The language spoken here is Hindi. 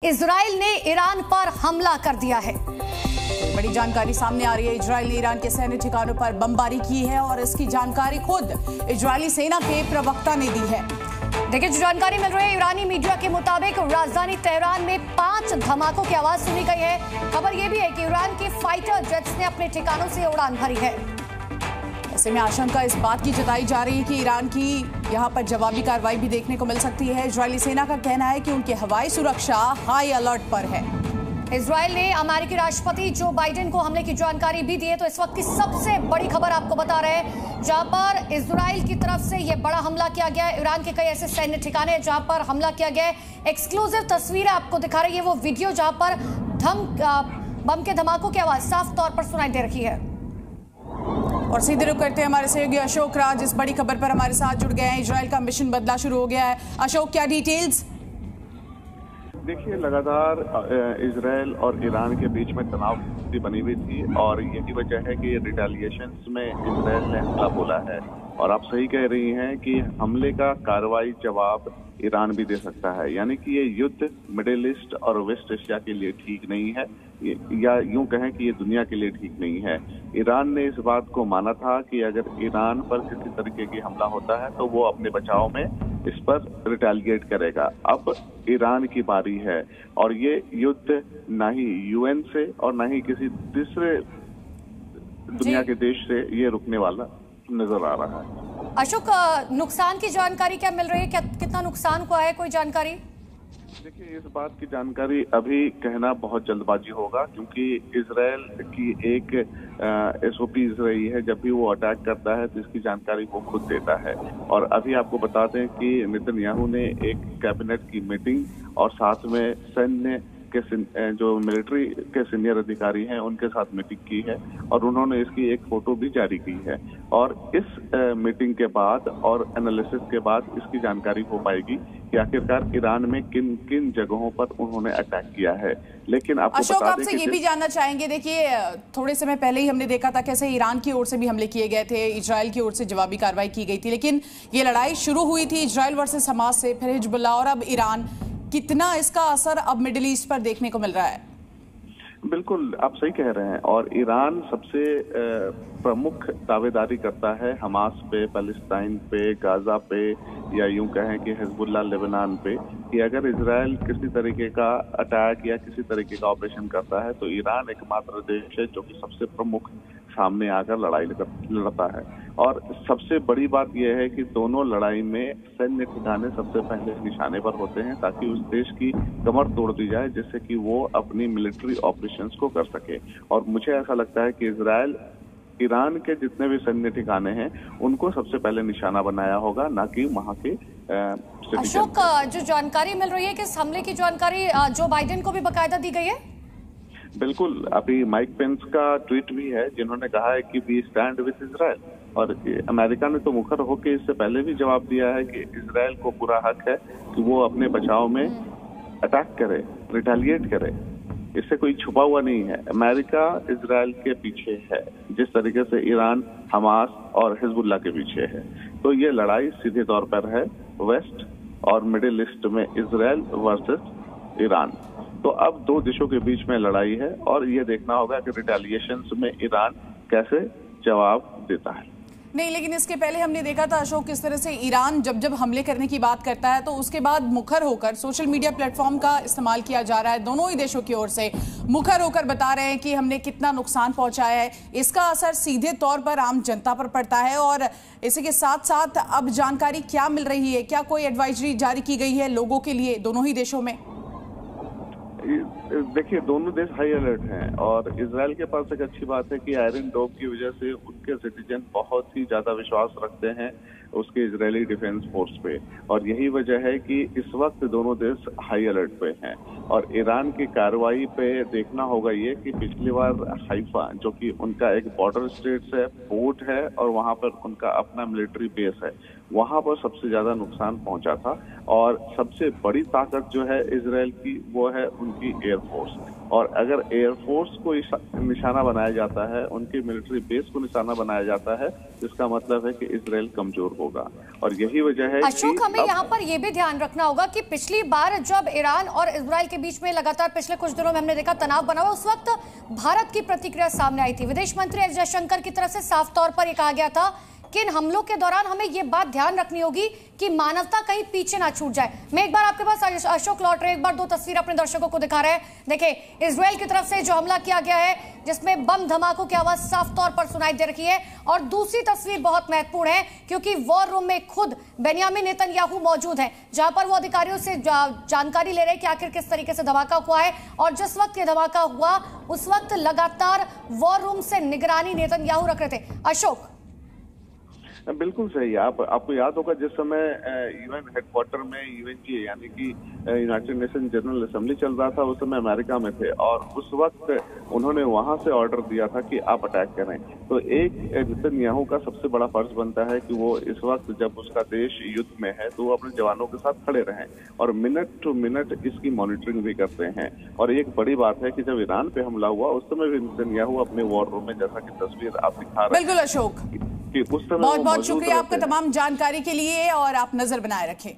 इजराइल ने ईरान पर हमला कर दिया है। बड़ी जानकारी सामने आ रही है। इजराइल ने ईरान के सैन्य ठिकानों पर बमबारी की है और इसकी जानकारी खुद इजरायली सेना के प्रवक्ता ने दी है। देखिए, जो जानकारी मिल रही है ईरानी मीडिया के मुताबिक राजधानी तेहरान में 5 धमाकों की आवाज सुनी गई है। खबर यह भी है कि ईरान के फाइटर जेट्स ने अपने ठिकानों से उड़ान भरी है। ऐसे में आशंका इस बात की जताई जा रही है कि ईरान की यहां पर जवाबी कार्रवाई भी देखने को मिल सकती है। इजरायली सेना का कहना है कि उनकी हवाई सुरक्षा हाई अलर्ट पर है। इजराइल ने अमेरिकी राष्ट्रपति जो बाइडेन को हमले की जानकारी भी दी है। तो इस वक्त की सबसे बड़ी खबर आपको बता रहे हैं, जहां पर इजराइल की तरफ से यह बड़ा हमला किया गया है। ईरान के कई ऐसे सैन्य ठिकाने हैं जहां पर हमला किया गया है। एक्सक्लूसिव तस्वीरें आपको दिखा रही है वो वीडियो, जहां पर बम के धमाकों की आवाज साफ तौर पर सुनाई दे रही है। और सीधे रुख करते हैं हमारे सहयोगी अशोक राज इस बड़ी खबर पर हमारे साथ जुड़ गए हैं। इजराइल का मिशन बदला शुरू हो गया है। अशोक, क्या डिटेल्स? देखिए, लगातार इजराइल और ईरान के बीच में तनाव बनी हुई थी और यही वजह है कि रिटेलिएशंस में इजराइल ने हमला बोला है। और आप सही कह रही हैं कि हमले का कार्रवाई जवाब ईरान भी दे सकता है। यानी कि ये युद्ध मिडिल ईस्ट और वेस्ट एशिया के लिए ठीक नहीं है, या यूं कहें कि ये दुनिया के लिए ठीक नहीं है। ईरान ने इस बात को माना था कि अगर ईरान पर किसी तरीके की हमला होता है तो वो अपने बचाव में इस पर रिटेलिएट करेगा। अब ईरान की बारी है और ये युद्ध ना ही यूएन से और ना ही किसी तीसरे दुनिया के देश से ये रुकने वाला नजर आ रहा है। अशोक, नुकसान की जानकारी क्या मिल रही है? कितना नुकसान हुआ है, कोई जानकारी? देखिए, इस बात की जानकारी अभी कहना बहुत जल्दबाजी होगा, क्योंकि इजराइल की एक एसओपी रही है, जब भी वो अटैक करता है तो इसकी जानकारी वो खुद देता है। और अभी आपको बता दें कि नेतन्याहू ने एक कैबिनेट की मीटिंग और साथ में सैन्य के जो मिलिट्री के सीनियर अधिकारी हैं उनके साथ मीटिंग की है और उन्होंने इसकी एक फोटो भी जारी की है। और इस मीटिंग के बाद और एनालिसिस के बाद इसकी जानकारी हो पाएगी कि आखिरकार ईरान में किन किन जगहों पर उन्होंने अटैक किया है। लेकिन आपको अशोक, आपसे ये भी जानना चाहेंगे, देखिए थोड़े समय पहले ही हमने देखा था कैसे ईरान की ओर से भी हमले किए गए थे, इजराइल की ओर से जवाबी कार्रवाई की गई थी, लेकिन ये लड़ाई शुरू हुई थी इजराइल वर्सेस हमास से, फिर हिजबुल्लाह और अब ईरान। कितना इसका असर अब मिडिल ईस्ट पर देखने को मिल रहा है? बिल्कुल, आप सही कह रहे हैं। और ईरान सबसे प्रमुख दावेदारी करता है हमास पे, पैलेस्टाइन पे, गाजा पे, या यूं कहें कि हिजबुल्लाह लेबनान पे, कि अगर इजराइल किसी तरीके का अटैक या किसी तरीके का ऑपरेशन करता है तो ईरान एकमात्र देश है जो कि सबसे प्रमुख सामने आकर लड़ाई लड़ता है। और सबसे बड़ी बात यह है कि दोनों लड़ाई में सैन्य ठिकाने सबसे पहले निशाने पर होते हैं, ताकि उस देश की कमर तोड़ दी जाए जिससे कि वो अपनी मिलिट्री ऑपरेशंस को कर सके। और मुझे ऐसा लगता है कि इजराइल ईरान के जितने भी सैन्य ठिकाने हैं उनको सबसे पहले निशाना बनाया होगा, ना कि वहां के अशोक, जो जानकारी मिल रही है कि इस हमले की जानकारी जो बाइडेन को भी बाकायदा दी गई है? बिल्कुल, अभी माइक पेंस का ट्वीट भी है जिन्होंने कहा है कि वी स्टैंड विद इजराइल। और अमेरिका ने तो मुखर होकर इससे पहले भी जवाब दिया है कि इजराइल को पूरा हक है कि वो अपने बचाव में अटैक करे, रिटेलिएट करे। इससे कोई छुपा हुआ नहीं है। अमेरिका इजराइल के पीछे है जिस तरीके से ईरान हमास और हिजबुल्लाह के पीछे है। तो ये लड़ाई सीधे तौर पर है वेस्ट और मिडिल ईस्ट में इजराइल वर्सेस ईरान। तो अब दो देशों के बीच में लड़ाई है और ये देखना होगा कि रिटेलिएशंस में ईरान कैसे जवाब देता है। नहीं, लेकिन इसके पहले हमने देखा था अशोक, किस तरह से ईरान जब जब हमले करने की बात करता है तो उसके बाद मुखर होकर सोशल मीडिया प्लेटफॉर्म का इस्तेमाल किया जा रहा है। दोनों ही देशों की ओर से मुखर होकर बता रहे हैं कि हमने कितना नुकसान पहुंचाया है। इसका असर सीधे तौर पर आम जनता पर पड़ता है। और इसी के साथ साथ अब जानकारी क्या मिल रही है, क्या कोई एडवाइजरी जारी की गई है लोगों के लिए दोनों ही देशों में? देखिए, दोनों देश हाई अलर्ट हैं और इजराइल के पास एक अच्छी बात है कि आयरन डोम की वजह से उनके सिटीजन बहुत ही ज्यादा विश्वास रखते हैं उसके इजरायली डिफेंस फोर्स पे। और यही वजह है कि इस वक्त दोनों देश हाई अलर्ट पे हैं। और ईरान की कार्रवाई पे देखना होगा ये कि पिछली बार हाइफा, जो कि उनका एक बॉर्डर स्टेट है, पोर्ट है और वहां पर उनका अपना मिलिट्री बेस है, वहां पर सबसे ज्यादा नुकसान पहुंचा था। और सबसे बड़ी ताकत जो है इजराइल की वो है उनकी एयरफोर्स। और अगर एयरफोर्स को निशाना बनाया जाता है, उनके मिलिट्री बेस को निशाना बनाया जाता है, इसका मतलब है कि इजराइल कमजोर होगा। और यही वजह है अशोक, हमें यहाँ पर यह भी ध्यान रखना होगा कि पिछली बार जब ईरान और इजराइल के बीच में लगातार पिछले कुछ दिनों में हमने देखा तनाव बना हुआ, उस वक्त भारत की प्रतिक्रिया सामने आई थी। विदेश मंत्री एस जयशंकर की तरफ से साफ तौर पर यह कहा गया था कि इन हमलों के दौरान हमें यह बात ध्यान रखनी होगी कि मानवता कहीं पीछे ना छूट जाए। मैं एक बार आपके पास अशोक लौट रहे, एक बार दो तस्वीर अपने दर्शकों को दिखा रहे हैं। देखिए, इजराइल की तरफ से जो हमला किया गया है जिसमें बम धमाकों की आवाज साफ तौर पर सुनाई दे रही है। और दूसरी तस्वीर बहुत महत्वपूर्ण है क्योंकि वॉर रूम में खुद बेंयामिन नेतन्याहू मौजूद है, जहां पर वो अधिकारियों से जानकारी ले रहे हैं कि आखिर किस तरीके से धमाका हुआ है। और जिस वक्त ये धमाका हुआ उस वक्त लगातार वॉर रूम से निगरानी नेतन्याहू रख रहे थे। अशोक, बिल्कुल सही। आपको याद होगा जिस समय यूएन हेडक्वार्टर में यूएनजी यानी कि यूनाइटेड नेशन जनरल असेंबली चल रहा था, उस समय अमेरिका में थे और उस वक्त उन्होंने वहां से ऑर्डर दिया था कि आप अटैक करें। तो एक नेतन्याहू का सबसे बड़ा फर्ज बनता है कि वो इस वक्त जब उसका देश युद्ध में है तो वो अपने जवानों के साथ खड़े रहें और मिनट टू मिनट इसकी मॉनिटरिंग भी करते हैं। और एक बड़ी बात है कि जब ईरान पे हमला हुआ उस समय भी नेतन्याहू अपने वॉर रूम में, जैसा कि तस्वीर आप दिखा रहे हैं। बिल्कुल अशोक, उस समय बहुत बहुत शुक्रिया आपका तमाम जानकारी के लिए और आप नजर बनाए रखें।